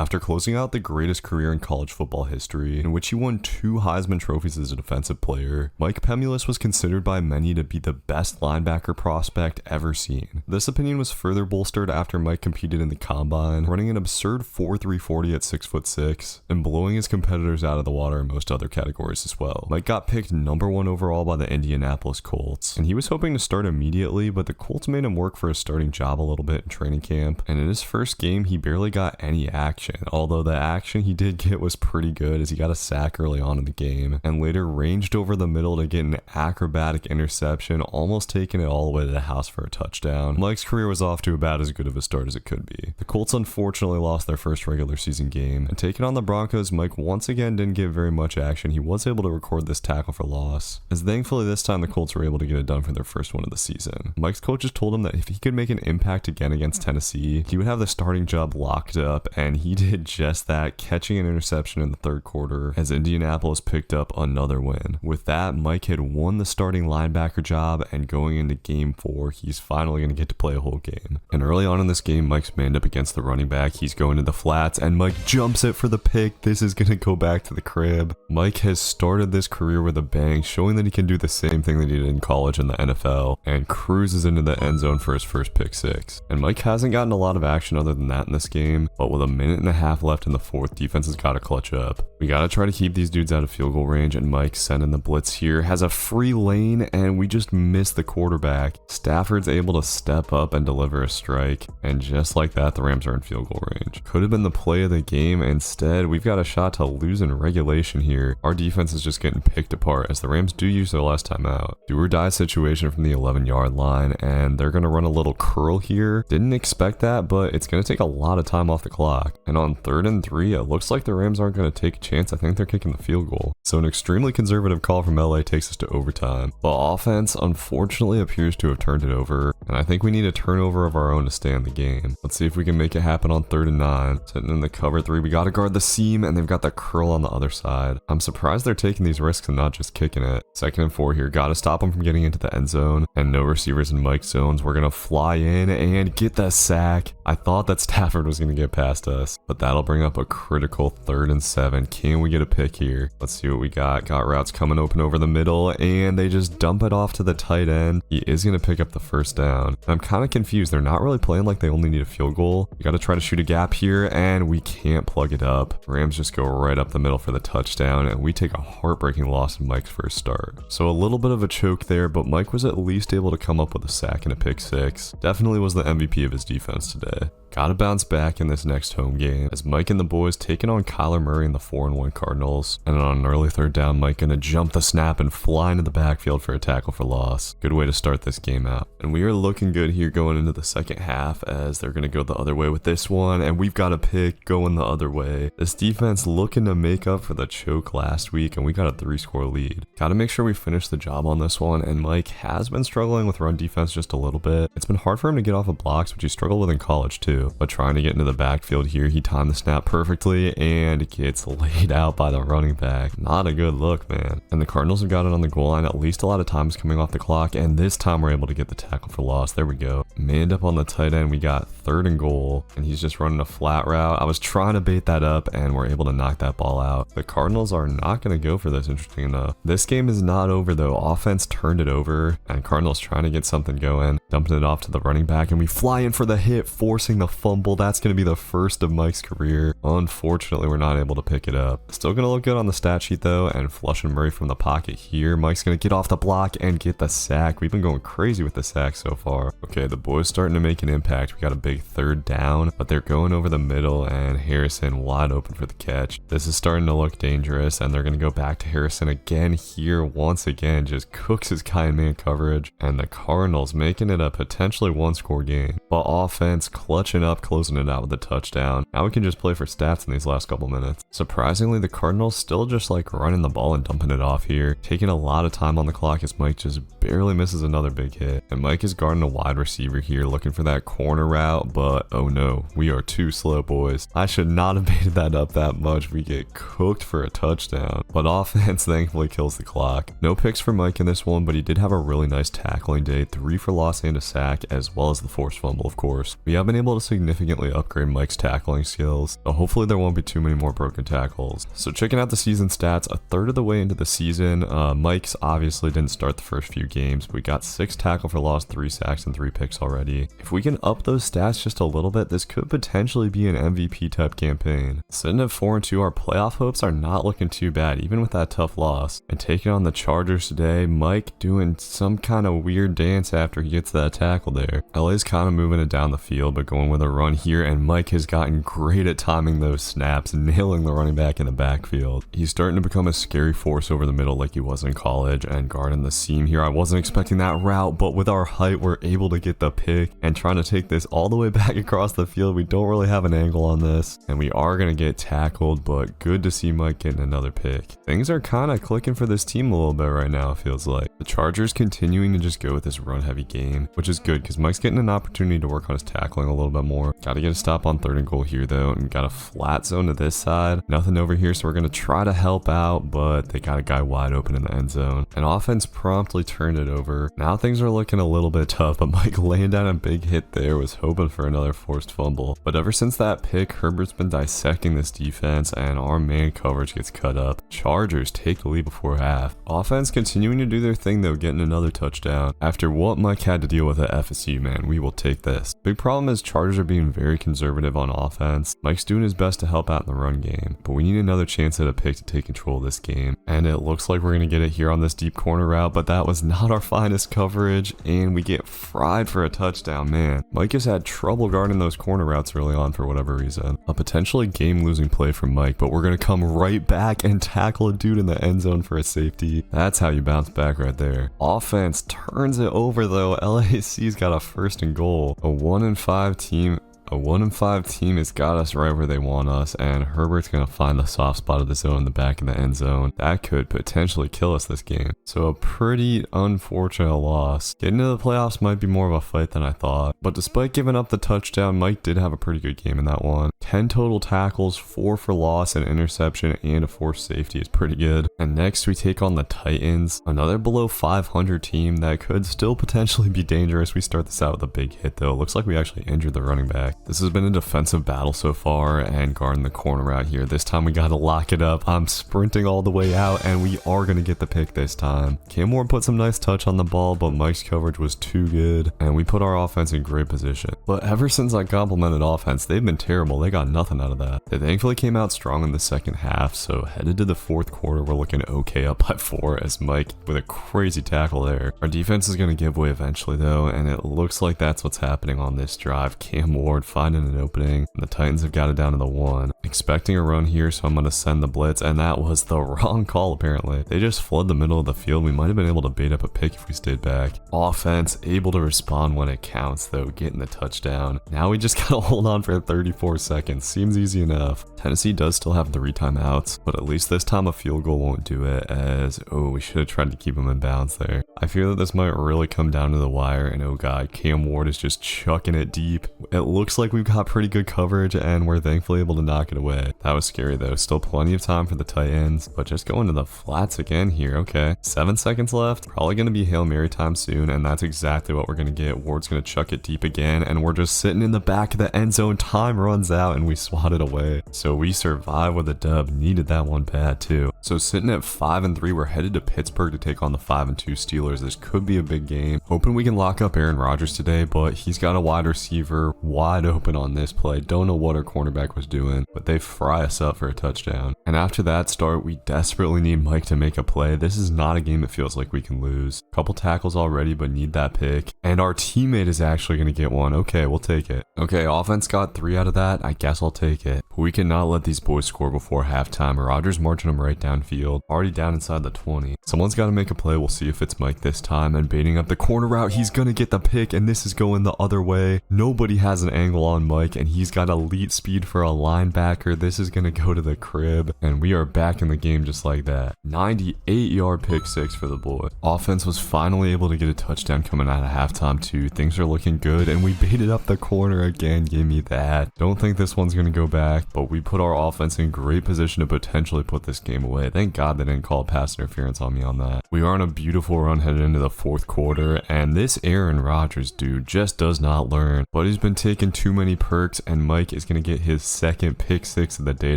After closing out the greatest career in college football history, in which he won 2 Heisman trophies as a defensive player, Mike Pemulis was considered by many to be the best linebacker prospect ever seen. This opinion was further bolstered after Mike competed in the Combine, running an absurd 4.3 40 at 6'6", and blowing his competitors out of the water in most other categories as well. Mike got picked number 1 overall by the Indianapolis Colts, and he was hoping to start immediately, but the Colts made him work for a starting job a little bit in training camp, and in his first game, he barely got any action. Although the action he did get was pretty good, as he got a sack early on in the game and later ranged over the middle to get an acrobatic interception, almost taking it all the way to the house for a touchdown. Mike's career was off to about as good of a start as it could be. The Colts unfortunately lost their first regular season game, and taking on the Broncos, Mike once again didn't get very much action. He was able to record this tackle for loss, as thankfully this time the Colts were able to get it done for their first win of the season. Mike's coaches told him that if he could make an impact again against Tennessee, he would have the starting job locked up, and he did just that, catching an interception in the third quarter as Indianapolis picked up another win. With that, Mike had won the starting linebacker job, and going into game 4, he's finally going to get to play a whole game. And early on in this game, Mike's manned up against the running back. He's going to the flats, and Mike jumps it for the pick. This is going to go back to the crib. Mike has started this career with a bang, showing that he can do the same thing that he did in college and the NFL, and cruises into the end zone for his first pick 6. And Mike hasn't gotten a lot of action other than that in this game, but with a minute and a half left in the fourth, defense has got to clutch up. We got to try to keep these dudes out of field goal range, and Mike sending the blitz here has a free lane, and we just miss the quarterback. Stafford's able to step up and deliver a strike, and just like that, the Rams are in field goal range. Could have been the play of the game. Instead, we've got a shot to lose in regulation here. Our defense is just getting picked apart, as the Rams do use their last time out. Do or die situation from the 11-yard line, and they're going to run a little curl here. Didn't expect that, but it's going to take a lot of time off the clock. And on 3rd and 3, it looks like the Rams aren't going to take a chance. I think they're kicking the field goal. So an extremely conservative call from LA takes us to overtime. The offense unfortunately appears to have turned it over, and I think we need a turnover of our own to stay in the game. Let's see if we can make it happen on 3rd and 9. Sitting in the cover 3, we got to guard the seam, and they've got the curl on the other side. I'm surprised they're taking these risks and not just kicking it. 2nd and 4 here, got to stop them from getting into the end zone, and no receivers in Mike's zones. We're going to fly in and get the sack. I thought that Stafford was going to get past us, but that'll bring up a critical 3rd and 7. Can we get a pick here? Let's see what we got. Got routes coming open over the middle, and they just dump it off to the tight end. He is going to pick up the first down. I'm kind of confused. They're not really playing like they only need a field goal. We got to try to shoot a gap here, and we can't plug it up. Rams just go right up the middle for the touchdown, and we take a heartbreaking loss in Mike's first start. So a little bit of a choke there, but Mike was at least able to come up with a sack and a pick 6. Definitely was the MVP of his defense today. Gotta bounce back in this next home game, as Mike and the boys taking on Kyler Murray and the 4-1 Cardinals. And on an early 3rd down, Mike gonna jump the snap and fly into the backfield for a tackle for loss. Good way to start this game out. And we are looking good here going into the second half, as they're gonna go the other way with this one, and we've got a pick going the other way. This defense looking to make up for the choke last week, and we got a 3-score lead. Gotta make sure we finish the job on this one, and Mike has been struggling with run defense just a little bit. It's been hard for him to get off of blocks, which he struggled with in college too. But trying to get into the backfield here, he timed the snap perfectly and gets laid out by the running back. Not a good look, man. And the Cardinals have got it on the goal line. At least a lot of times coming off the clock, and this time we're able to get the tackle for loss. There we go. Manned up on the tight end. We got 3rd and goal, and he's just running a flat route. I was trying to bait that up, and we're able to knock that ball out. The Cardinals are not going to go for this, interesting enough. This game is not over though. Offense turned it over, and Cardinals trying to get something going, dumping it off to the running back, and we fly in for the hit, forcing the fumble. That's going to be the first of Mike's career. Unfortunately, we're not able to pick it up. Still going to look good on the stat sheet though, and flushing Murray from the pocket here. Mike's going to get off the block and get the sack. We've been going crazy with the sack so far. Okay, the boys starting to make an impact. We got a big 3rd down, but they're going over the middle, and Harrison wide open for the catch. This is starting to look dangerous, and they're going to go back to Harrison again here. Once again, just cooks his guy in man coverage, and the Cardinals making it a potentially 1-score game. But offense clutching up, closing it out with a touchdown. Now we can just play for stats in these last couple minutes. Surprisingly, the Cardinals still just like running the ball and dumping it off here, taking a lot of time on the clock as Mike just barely misses another big hit. And Mike is guarding a wide receiver here, looking for that corner route, but oh no, we are too slow, boys. I should not have baited that up that much. We get cooked for a touchdown, but offense thankfully kills the clock. No picks for Mike in this one, but he did have a really nice tackling day, 3 for loss and a sack, as well as the forced fumble, of course. We have been able to significantly upgrade Mike's tackling skills, so hopefully there won't be too many more broken tackles. So checking out the season stats, a third of the way into the season, Mike's obviously didn't start the first few games, but we got 6 tackle for loss, 3 sacks, and 3 picks already. If we can up those stats just a little bit, this could potentially be an MVP type campaign. Sitting at 4-2, our playoff hopes are not looking too bad, even with that tough loss. And taking on the Chargers today, Mike doing some kind of weird dance after he gets that tackle there. LA's kind of moving it down the field, but going with a run here, and Mike has gotten great at timing those snaps, nailing the running back in the backfield. He's starting to become a scary force over the middle like he was in college, and guarding the seam here. I wasn't expecting that route, but with our height, we're able to get the pick, and trying to take this all the way back across the field. We don't really have an angle on this, and we are going to get tackled, but good to see Mike getting another pick. Things are kind of clicking for this team a little bit right now, it feels like. The Chargers continuing to just go with this run heavy game, which is good because Mike's getting an opportunity to work on his tackling a little bit more. Got to get a stop on 3rd and goal here though, and got a flat zone to this side. Nothing over here, so we're going to try to help out, but they got a guy wide open in the end zone. And offense promptly turned it over. Now things are looking a little bit tough, but Mike laying down a big hit there, was hoping for another forced fumble. But ever since that pick, Herbert's been dissecting this defense, and our man coverage gets cut up. Chargers take the lead before half. Offense continuing to do their thing though, getting another touchdown. After what Mike had to deal with at FSU, man, we will take this. Big problem is Chargers are being very conservative on offense. Mike's doing his best to help out in the run game, but we need another chance at a pick to take control of this game. And it looks like we're going to get it here on this deep corner route, but that was not our finest coverage, and we get fried for a touchdown, man. Mike has had trouble guarding those corner routes early on for whatever reason. A potentially game-losing play from Mike, but we're going to come right back and tackle a dude in the end zone for a safety. That's how you bounce back right there. Offense turns it over though. LAC's got a 1st and goal. A 1-5 team. A 1-5 team has got us right where they want us, and Herbert's going to find the soft spot of the zone in the back of the end zone. That could potentially kill us this game. So a pretty unfortunate loss. Getting to the playoffs might be more of a fight than I thought, but despite giving up the touchdown, Mike did have a pretty good game in that one. 10 total tackles, 4 for loss, an interception, and a forced safety is pretty good. And next we take on the Titans, another below 500 team that could still potentially be dangerous. We start this out with a big hit though. Looks like we actually injured the running back. This has been a defensive battle so far, and guarding the corner out here. This time we got to lock it up. I'm sprinting all the way out, and we are going to get the pick this time. Cam Ward put some nice touch on the ball, but Mike's coverage was too good, and we put our offense in great position. But ever since I complimented offense, they've been terrible. They got nothing out of that. They thankfully came out strong in the second half, so headed to the 4th quarter, we're looking okay up by 4 as Mike with a crazy tackle there. Our defense is going to give way eventually though, and it looks like that's what's happening on this drive. Cam Ward finding an opening, and the Titans have got it down to the 1. Expecting a run here, so I'm going to send the blitz, and that was the wrong call apparently. They just flood the middle of the field. We might have been able to bait up a pick if we stayed back. Offense able to respond when it counts though, getting the touchdown. Now we just gotta hold on for 34 seconds. Seems easy enough. Tennessee does still have 3 timeouts, but at least this time a field goal won't do it, as we should have tried to keep him in bounds there. I fear that this might really come down to the wire, and oh god, Cam Ward is just chucking it deep. It looks like we've got pretty good coverage, and we're thankfully able to knock it away. That was scary though. Still plenty of time for the Titans, but just going to the flats again here. Okay, 7 seconds left. Probably going to be Hail Mary time soon, and that's exactly what we're going to get. Ward's going to chuck it deep again, and we're just sitting in the back of the end zone. Time runs out, and we swat it away. So we survive with a dub. Needed that one bad too. So sitting at 5-3, we're headed to Pittsburgh to take on the 5-2 Steelers. This could be a big game. Hoping we can lock up Aaron Rodgers today, but he's got a wide receiver wide open on this play. Don't know what our cornerback was doing, but they fry us up for a touchdown. And after that start, we desperately need Mike to make a play. This is not a game it feels like we can lose. Couple tackles already, but need that pick. And our teammate is actually going to get one. Okay, we'll take it. Okay, offense got 3 out of that. I guess I'll take it. But we cannot let these boys score before halftime. Rodgers marching them right downfield. Already down inside the 20. Someone's got to make a play. We'll see if it's Mike this time. And baiting up the corner route, he's going to get the pick, and this is going the other way. Nobody has an angle on Mike, and he's got elite speed for a linebacker. This is going to go to the crib, and we are back in the game just like that. 98-yard pick 6 for the boy. Offense was finally able to get a touchdown coming out of halftime too. Things are looking good, and we baited up the corner again. Give me that. Don't think this one's going to go back, but we put our offense in great position to potentially put this game away. Thank God they didn't call pass interference on me on that. We are on a beautiful run headed into the fourth quarter, and this Aaron Rodgers dude just does not learn. But he's been taking too many perks, and Mike is going to get his second pick six of the day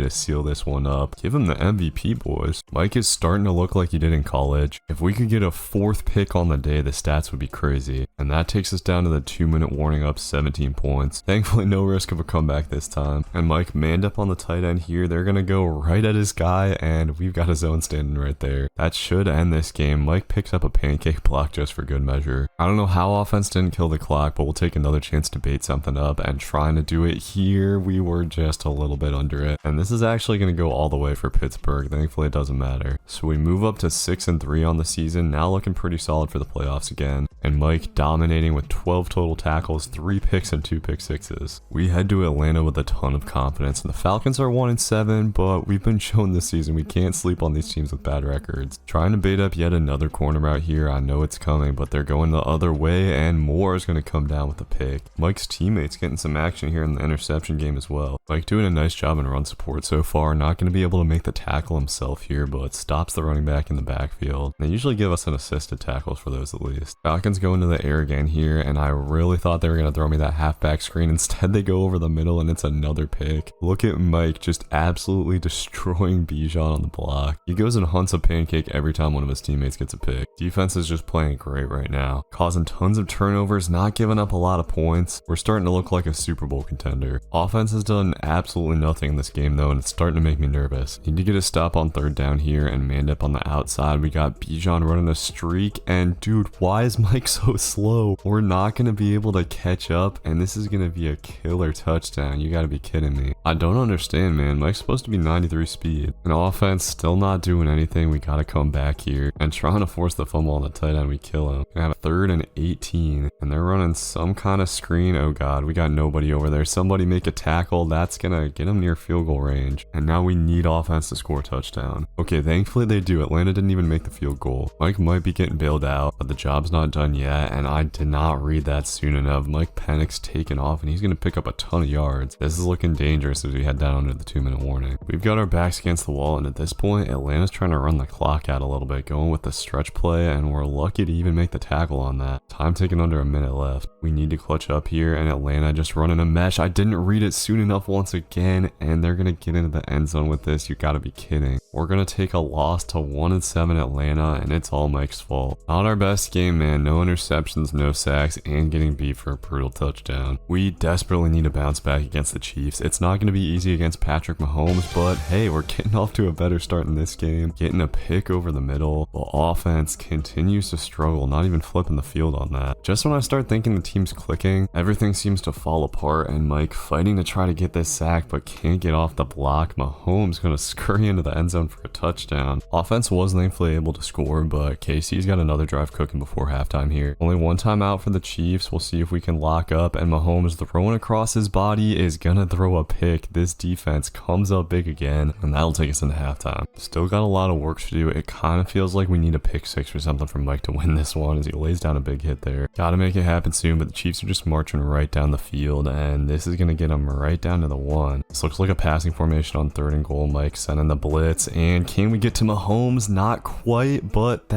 to seal this one up. Give him the MVP, boys. Mike is starting to look like he did in college. If we could get a fourth pick on the day, the stats would be crazy. And that takes us down to the 2-minute warning, up 17 points. Thankfully, no risk of a comeback this time. And Mike manned up on the tight end here. They're going to go right at his guy, and we've got a zone standing right there. That should end this game. Mike picks up a pancake block just for good measure. I don't know how offense didn't kill the clock, but we'll take another chance to bait something up, and trying to do it here, we were just a little bit under it. And this is actually going to go all the way for Pittsburgh. Thankfully, it doesn't matter. So we move up to 6-3 on the season, now looking pretty solid for the playoffs again. And Mike dominating with 12 total tackles, 3 picks, and 2 pick sixes. We head to Atlanta with a ton of confidence, and the Falcons are 1-7, but we've been shown this season we can't sleep on these teams with bad records. Trying to bait up yet another corner out here. I know it's coming, but they're going the other way, and Moore is going to come down with the pick. Mike's teammates getting some action here in the interception game as well. Mike doing a nice job in run support so far. Not going to be able to make the tackle himself here, but stops the running back in the backfield. They usually give us an assisted tackles for those at least. Falcons go into the air again here, and I really thought they were going to throw me that halfback screen. Instead, they go over the middle, and it's another pick. Look at Mike just absolutely destroying Bijan on the block. He goes and hunts a pancake every time one of his teammates gets a pick. Defense is just playing great right now, causing tons of turnovers, not giving up a lot of points. We're starting to look like a Super Bowl contender. Offense has done absolutely nothing in this game though, and it's starting to make me nervous. Need to get a stop on third down here and manned up on the outside. We got Bijan running a streak, and dude, why is Mike so slow? We're not going to be able to catch up, and this is going to be a killer touchdown. You got to be kidding me. I don't understand, man. Mike's supposed to be 93 speed. And offense still not doing anything. We got to come back here and trying to force the fumble on the tight end. We kill him. We have a 3rd and 18, and they're running some kind of screen. Oh god, we got nobody over there. Somebody make a tackle. That's gonna get him near field goal range, and now we need offense to score a touchdown. Okay, thankfully they do. Atlanta didn't even make the field goal. Mike might be getting bailed out, but the job's not done yet, and I did not read that soon enough. Mike Penix's taking off, and he's gonna pick up a ton of yards. This is looking dangerous as we head down under the 2-minute warning. We've got our backs against the wall, and at this point Atlanta's trying to run the clock out a little bit, going with the stretch play, and we're lucky to even make the tackle on that. Time taking under a minute left. We need to clutch up here, and Atlanta just running a mesh. I didn't read it soon enough once again, and they're gonna get into the end zone with this. You gotta be kidding. We're gonna take a loss to 1-7 Atlanta, and it's all Mike's fault. Not our best game, man. No interceptions, no sacks, and getting beat for a brutal touchdown. We desperately need to bounce back against the Chiefs. It's not gonna be easy against Patrick Mahomes, but hey, we're getting off to a better start in this game. Getting a pick over the middle. The offense continues to struggle, not even flipping the field on that. Just when I start thinking the team's clicking, everything seems to fall apart, and Mike fighting to try to get this sack, but can't get off the block. Mahomes gonna scurry into the end zone for a touchdown. Offense was thankfully able to score, but KC's got another drive cooking before halftime here. Only one timeout for the Chiefs. We'll see if we can lock up, and Mahomes throwing across his body is gonna throw a pick. This defense comes up big again, and that'll take us into halftime. Still got a lot of work to do. It kind of feels like we need a pick six or something from Mike to win this one as he lays down a big hit there. Gotta make it happen soon, but the Chiefs are just marching right down the field, and this is gonna get them right down to the 1. This looks like a passing formation on 3rd and goal. Mike sending the blitz, and can we get to Mahomes? Not quite, but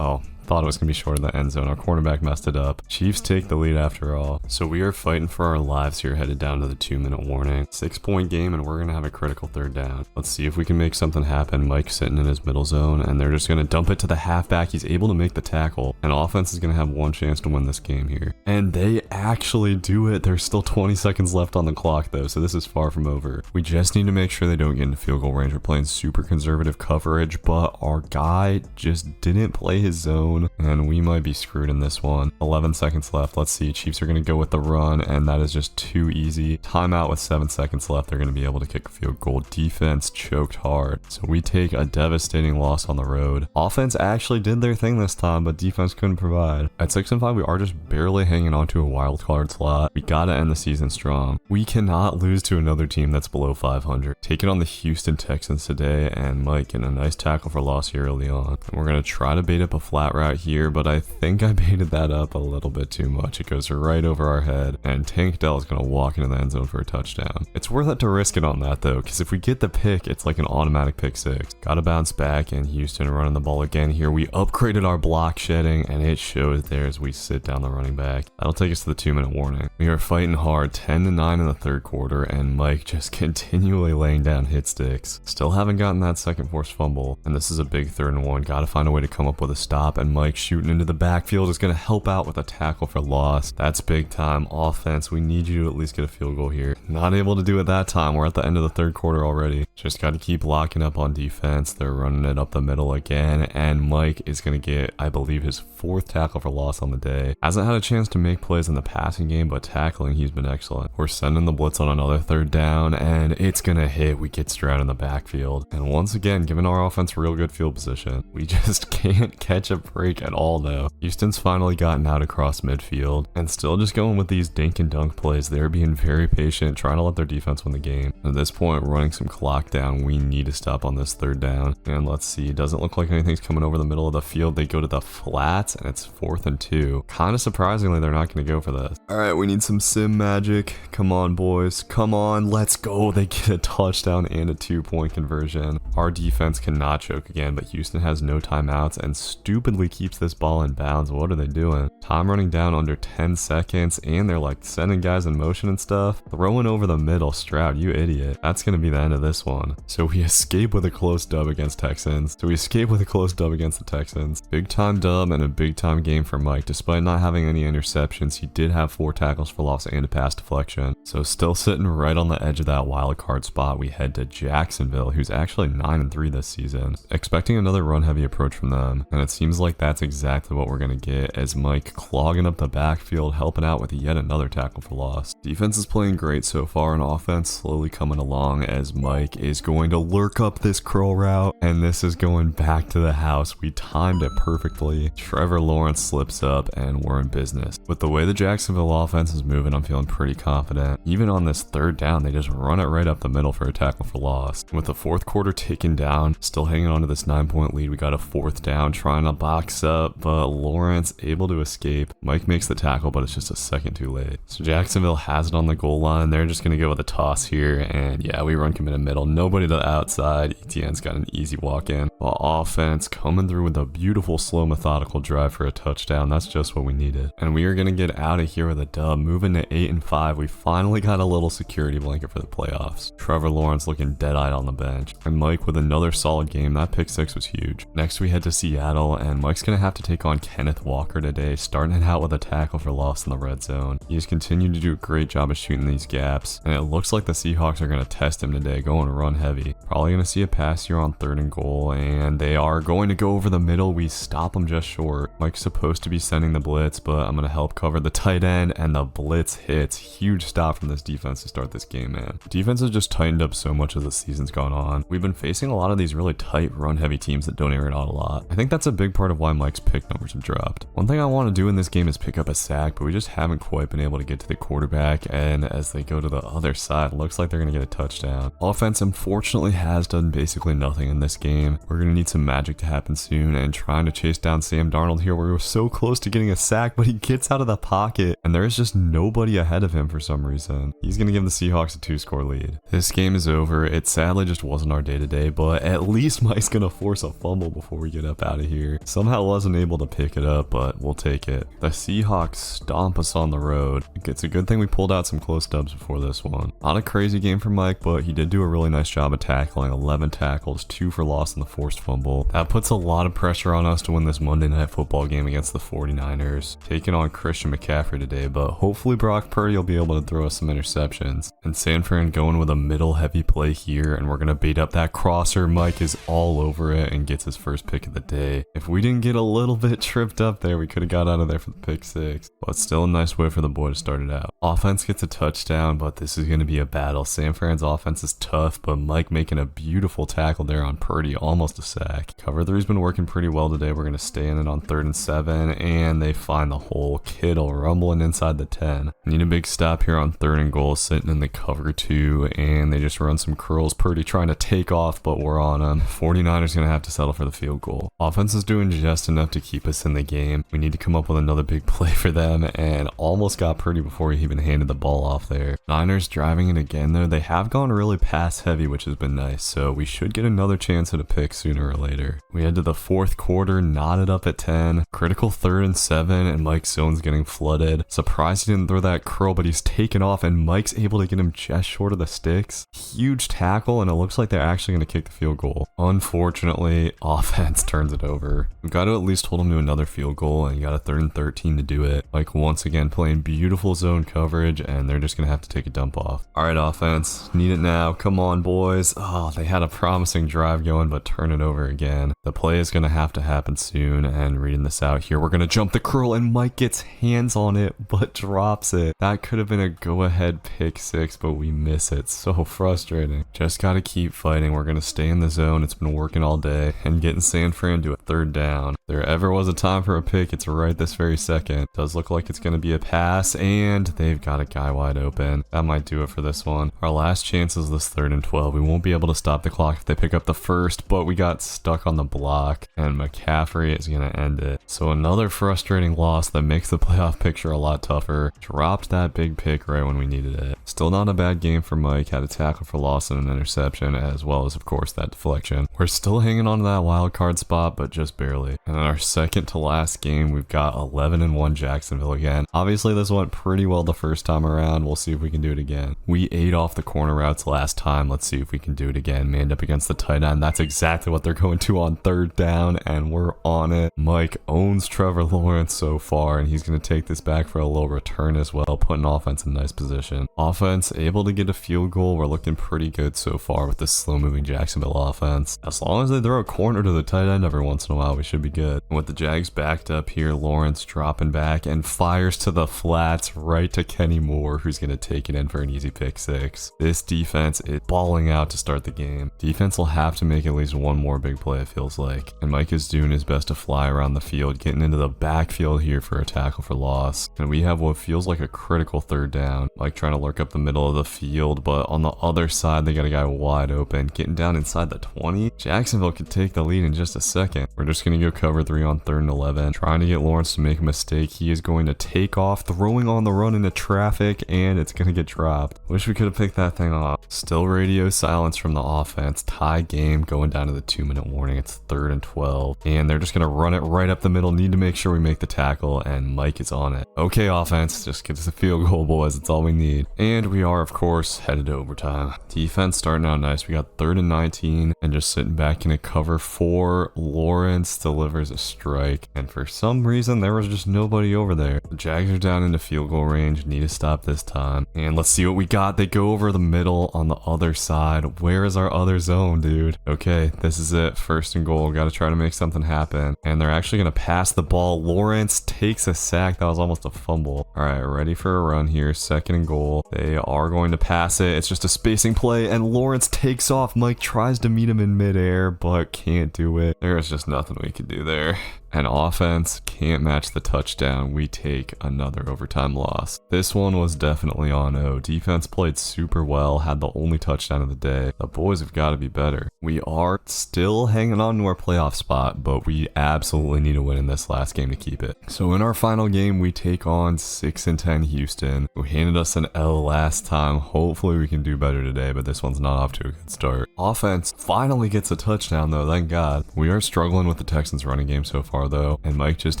thought it was going to be short of the end zone. Our cornerback messed it up. Chiefs take the lead after all. So we are fighting for our lives here, headed down to the 2-minute warning. 6-point game, and we're going to have a critical 3rd down. Let's see if we can make something happen. Mike's sitting in his middle zone, and they're just going to dump it to the halfback. He's able to make the tackle, and offense is going to have one chance to win this game here. And they actually do it. There's still 20 seconds left on the clock, though, so this is far from over. We just need to make sure they don't get into field goal range. We're playing super conservative coverage, but our guy just didn't play his zone, and we might be screwed in this one. 11 seconds left. Let's see. Chiefs are going to go with the run, and that is just too easy. Timeout with 7 seconds left. They're going to be able to kick a field goal. Defense choked hard, so we take a devastating loss on the road. Offense actually did their thing this time, but defense couldn't provide. At 6-5, we are just barely hanging on to a wild card slot. We got to end the season strong. We cannot lose to another team that's below 500. Taking on the Houston Texans today, and Mike getting a nice tackle for loss here early on. And we're going to try to bait up a flat route route here, but I think I baited that up a little bit too much. It goes right over our head, and Tank Dell is going to walk into the end zone for a touchdown. It's worth it to risk it on that though, because if we get the pick, it's like an automatic pick six. Gotta bounce back, and Houston running the ball again here. We upgraded our block shedding, and it shows there as we sit down the running back. That'll take us to the 2-minute warning. We are fighting hard, 10-9 in the third quarter, and Mike just continually laying down hit sticks. Still haven't gotten that second forced fumble, and this is a big 3rd and 1. Gotta find a way to come up with a stop, and Mike shooting into the backfield is gonna help out with a tackle for loss. That's big time offense. We need you to at least get a field goal here. Not able to do it that time. We're at the end of the third quarter already. Just gotta keep locking up on defense. They're running it up the middle again, and Mike is gonna get, I believe, his 4th tackle for loss on the day. Hasn't had a chance to make plays in the passing game, but tackling, he's been excellent. We're sending the blitz on another 3rd down, and it's gonna hit. We get Stroud in the backfield, and once again, giving our offense real good field position. We just can't catch a break at all though. Houston's finally gotten out across midfield, and still just going with these dink and dunk plays. They're being very patient, trying to let their defense win the game. At this point, running some clock down. We need to stop on this 3rd down, and let's see, it doesn't look like anything's coming over the middle of the field. They go to the flats, and it's 4th and 2. Kind of surprisingly, they're not going to go for this. All right, we need some sim magic. Come on, boys. Come on, let's go. They get a touchdown and a 2-point conversion. Our defense cannot choke again, but Houston has no timeouts and stupidly keeps this ball in bounds. What are they doing? Time running down under 10 seconds, and they're like sending guys in motion and stuff. Throwing over the middle. Stroud, you idiot. That's going to be the end of this one. So we escape with a close dub against the Texans. Big time dub and a big time game for Mike. Despite not having any interceptions, he did have 4 tackles for loss and a pass deflection. So still sitting right on the edge of that wild card spot. We head to Jacksonville, who's actually 9-3 this season. Expecting another run heavy approach from them, and it seems like that's exactly what we're going to get, as Mike clogging up the backfield, helping out with yet another tackle for loss. Defense is playing great so far, and offense slowly coming along as Mike is going to lurk up this curl route, and this is going back to the house. We timed it perfectly. Trevor Lawrence slips up, and we're in business. With the way the Jacksonville offense is moving, I'm feeling pretty confident. Even on this 3rd down, they just run it right up the middle for a tackle for loss. With the 4th quarter ticking down, still hanging on to this 9-point lead, we got a 4th down, trying to box up, but Lawrence able to escape. Mike makes the tackle, but it's just a second too late. So Jacksonville has it on the goal line. They're just going to go with a toss here, and yeah, we run committed middle. Nobody to the outside. ETN's got an easy walk in. While offense coming through with a beautiful, slow, methodical drive for a touchdown. That's just what we needed. And we are going to get out of here with a dub, moving to 8-5. We finally got a little security blanket for the playoffs. Trevor Lawrence looking dead-eyed on the bench, and Mike with another solid game. That pick 6 was huge. Next we head to Seattle, and Mike's gonna have to take on Kenneth Walker today, starting it out with a tackle for loss in the red zone. He has continued to do a great job of shooting these gaps, and it looks like the Seahawks are gonna test him today, going run heavy. Probably gonna see a pass here on 3rd and goal, and they are going to go over the middle. We stop him just short. Mike's supposed to be sending the blitz, but I'm gonna help cover the tight end, and the blitz hits. Huge stop from this defense to start this game, man. Defense has just tightened up so much as the season's gone on. We've been facing a lot of these really tight run heavy teams that don't air it out a lot. I think that's a big part of why Mike's pick numbers have dropped. One thing I want to do in this game is pick up a sack, but we just haven't quite been able to get to the quarterback, and as they go to the other side, it looks like they're gonna get a touchdown. Offense unfortunately has done basically nothing in this game. We're gonna need some magic to happen soon, and trying to chase down Sam Darnold here. We were so close to getting a sack, but he gets out of the pocket, and there's just nobody ahead of him for some reason. He's gonna give the Seahawks a 2-score lead. This game is over. It sadly just wasn't our day today, but at least Mike's gonna force a fumble before we get up out of here. Somehow wasn't able to pick it up, but we'll take it. The Seahawks stomp us on the road. It's a good thing we pulled out some close dubs before this one. Not a crazy game for Mike, but he did do a really nice job of tackling. 11 tackles, 2 for loss in the forced fumble. That puts a lot of pressure on us to win this Monday Night Football game against the 49ers. Taking on Christian McCaffrey today, but hopefully Brock Purdy will be able to throw us some interceptions. And San Fran going with a middle heavy play here, and we're gonna bait up that crosser. Mike is all over it and gets his first pick of the day. If we didn't get a little bit tripped up there, we could have got out of there for the pick 6. But still a nice way for the boy to start it out. Offense gets a touchdown, but this is going to be a battle. San Fran's offense is tough, but Mike making a beautiful tackle there on Purdy, almost a sack. Cover 3's been working pretty well today. We're going to stay in it on 3rd and 7, and they find the hole. Kittle rumbling inside the 10. Need a big stop here on 3rd and goal, sitting in the cover 2, and they just run some curls. Purdy trying to take off, but we're on him. 49ers going to have to settle for the field goal. Offense is doing just enough to keep us in the game. We need to come up with another big play for them, and almost got Purdy before he even handed the ball off there. Niners driving it again though. They have gone really pass heavy, which has been nice, so we should get another chance at a pick sooner or later. We head to the 4th quarter, knotted up at 10. Critical 3rd and 7, and Mike's zone's getting flooded. Surprised he didn't throw that curl, but he's taken off, and Mike's able to get him just short of the sticks. Huge tackle, and it looks like they're actually going to kick the field goal. Unfortunately, offense turns it over. We've got to at least hold him to another field goal, and you got a 3rd and 13 to do it. Mike once again playing beautiful zone coverage, and they're just going to have to take a dump off. All right, offense, need it now. Come on, boys. Oh, they had a promising drive going, but turn it over again. The play is going to have to happen soon, and reading this out here, we're going to jump the curl, and Mike gets hands on it, but drops it. That could have been a go-ahead pick 6, but we miss it. So frustrating. Just got to keep fighting. We're going to stay in the zone. It's been working all day, and getting San Fran to a 3rd down. If there ever was a time for a pick, it's right this very second. Does look like it's going to be a pass, and they've got a guy wide open. That might do it for this one. Our last chance is this 3rd and 12. We won't be able to stop the clock if they pick up the 1st, but we got stuck on the block, and McCaffrey is going to end it. So another frustrating loss that makes the playoff picture a lot tougher. Dropped that big pick right when we needed it. Still not a bad game for Mike. Had a tackle for loss and an interception, as well as, of course, that deflection. We're still hanging on to that wild card spot, but just barely. And in our second to last game, we've got 11-1 Jacksonville again. Obviously, this went pretty well the first time around. We'll see if we can do it again. We ate off the corner routes last time. Let's see if we can do it again. Manned up against the tight end. That's exactly what they're going to on 3rd down, and we're on it. Mike owns Trevor Lawrence so far, and he's going to take this back for a little return as well, putting offense in nice position. Offense able to get a field goal. We're looking pretty good so far with this slow-moving Jacksonville offense. As long as they throw a corner to the tight end every once in a while, we should be good. And with the Jags backed up here, Lawrence dropping back and fires to the flats right to Kenny Moore, who's going to take it in for an easy pick 6. This defense is balling out to start the game. Defense will have to make at least one more big play, it feels like. And Mike is doing his best to fly around the field, getting into the backfield here for a tackle for loss. And we have what feels like a critical 3rd down. Mike trying to lurk up the middle of the field, but on the other side, they got a guy wide open, getting down inside the 20. Jacksonville could take the lead in just a second. We're just going to go cover 3 on 3rd and 11, trying to get Lawrence to make a mistake. He is going to take off, throwing on the run into traffic, and it's going to get dropped. Wish we could have picked that thing off. Still radio silence from the offense. Tie game going down to the 2-minute warning. It's 3rd and 12, and they're just going to run it right up the middle. Need to make sure we make the tackle, and Mike is on it. Okay, offense, just get us a field goal, boys. It's all we need. And we are, of course, headed to overtime. Defense starting out nice. We got 3rd and 19, and just sitting back in a cover 4. Lawrence delivers a strike, and for some reason, there was just nobody over there. The Jags are down into field goal range. Need to stop this time. And let's see what we got. They go over the middle on the other side. Where is our other zone, dude? Okay, this is it. 1st and goal. Got to try to make something happen. And they're actually going to pass the ball. Lawrence takes a sack. That was almost a fumble. All right, ready for a run here. 2nd and goal. They are going to pass it. It's just a spacing play, and Lawrence takes off. Mike tries to meet him in midair, but can't do it. There's just nothing we can do there. And offense can't match the touchdown. We take another overtime loss. This one was definitely on O. Defense played super well, had the only touchdown of the day. The boys have got to be better. We are still hanging on to our playoff spot, but we absolutely need to win in this last game to keep it. So in our final game, we take on 6-10 Houston, who handed us an L last time. Hopefully we can do better today, but this one's not off to a good start. Offense finally gets a touchdown though, thank God. We are struggling with the Texans running game so far though, and Mike just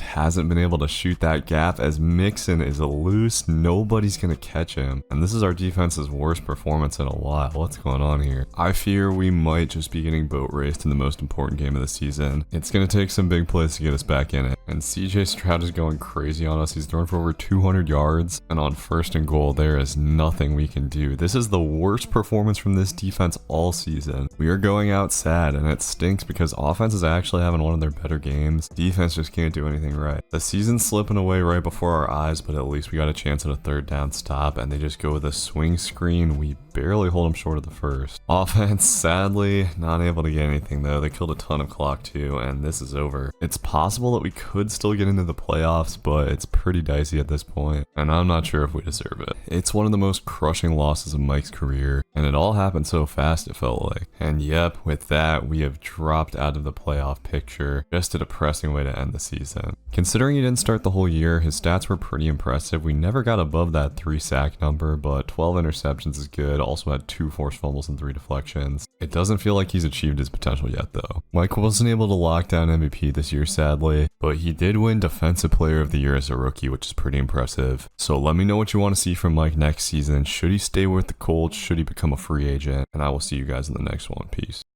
hasn't been able to shoot that gap as Mixon is loose. Nobody's gonna catch him, and this is our defense's worst performance in a while. What's going on here? I fear we might just be getting boat raced in the most important game of the season. It's gonna take some big plays to get us back in it. And CJ Stroud is going crazy on us. He's thrown for over 200 yards. And on 1st and goal, there is nothing we can do. This is the worst performance from this defense all season. We are going out sad, and it stinks because offense is actually having one of their better games. Defense just can't do anything right. The season's slipping away right before our eyes, but at least we got a chance at a 3rd down stop, and they just go with a swing screen. We barely hold them short of the first. Offense, sadly, not able to get anything though. They killed a ton of clock too, and this is over. It's possible that we could still get into the playoffs, but it's pretty dicey at this point, and I'm not sure if we deserve it. It's one of the most crushing losses of Mike's career, and it all happened so fast it felt like. And yep, with that, we have dropped out of the playoff picture. Just a depressing way to end the season. Considering he didn't start the whole year, his stats were pretty impressive. We never got above that 3 sack number, but 12 interceptions is good. Also had 2 forced fumbles and 3 deflections. It doesn't feel like he's achieved his potential yet though. Mike wasn't able to lock down MVP this year sadly, but he did win Defensive Player of the Year as a rookie, which is pretty impressive. So let me know what you want to see from Mike next season. Should he stay with the Colts? Should he become a free agent? And I will see you guys in the next one. Peace.